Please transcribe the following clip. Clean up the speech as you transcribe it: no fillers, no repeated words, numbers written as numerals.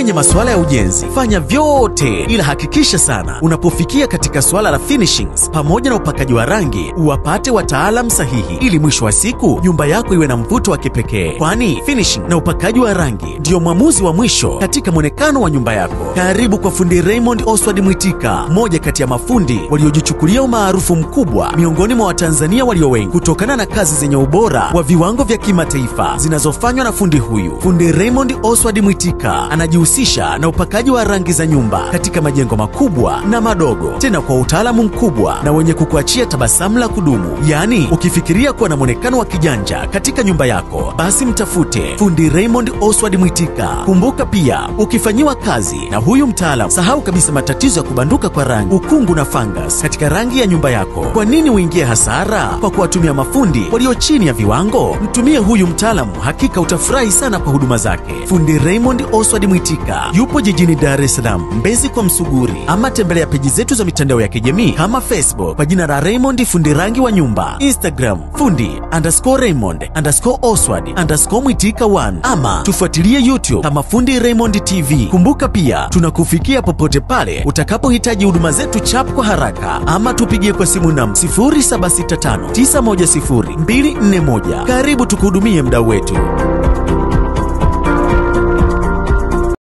kwenye masuala ya ujenzi, fanya vyote, ila hakikisha sana unapofikia katika suala la finishings pamoja na upakaji wa rangi, uwapate wataalamu sahihi, ili mwisho wa siku nyumba yako iwe na mvuto wa kipekee, kwani finishing na upakaji wa rangi ndio mwamuzi wa mwisho katika mwonekano wa nyumba yako. Karibu kwa fundi Raymond Oswald Mwitika, mmoja kati ya mafundi waliojichukulia umaarufu mkubwa miongoni mwa Watanzania walio wengi kutokana na kazi zenye ubora wa viwango vya kimataifa zinazofanywa na fundi huyu. Fundi Raymond Oswald Mwitika anajihusisha na upakaji wa rangi za nyumba katika majengo makubwa na madogo, tena kwa utaalamu mkubwa na wenye kukuachia tabasamu la kudumu. Yaani, ukifikiria kuwa na mwonekano wa kijanja katika nyumba yako, basi mtafute fundi Raymond Oswald Mwitika. Kumbuka pia, ukifanyiwa kazi na huyu mtaalamu, sahau kabisa matatizo ya kubanduka kwa rangi, ukungu na fungus katika rangi ya nyumba yako. Kwa nini uingie hasara kwa kuwatumia mafundi walio chini ya viwango? Mtumie huyu mtaalamu, hakika utafurahi sana kwa huduma zake. Fundi Raymond Oswald Mwitika yupo jijini Dar es Salaam, Mbezi kwa Msuguri, ama tembelea peji zetu za mitandao ya kijamii kama Facebook kwa jina la Raymond fundi rangi wa nyumba, Instagram fundi_Raymond_Oswald_Mwitika1, ama tufuatilie YouTube kama Fundi Raymond TV. Kumbuka pia tunakufikia popote pale utakapohitaji huduma zetu chap kwa haraka, ama tupigie kwa simu namba 0765910241. Karibu tukuhudumie mdau wetu.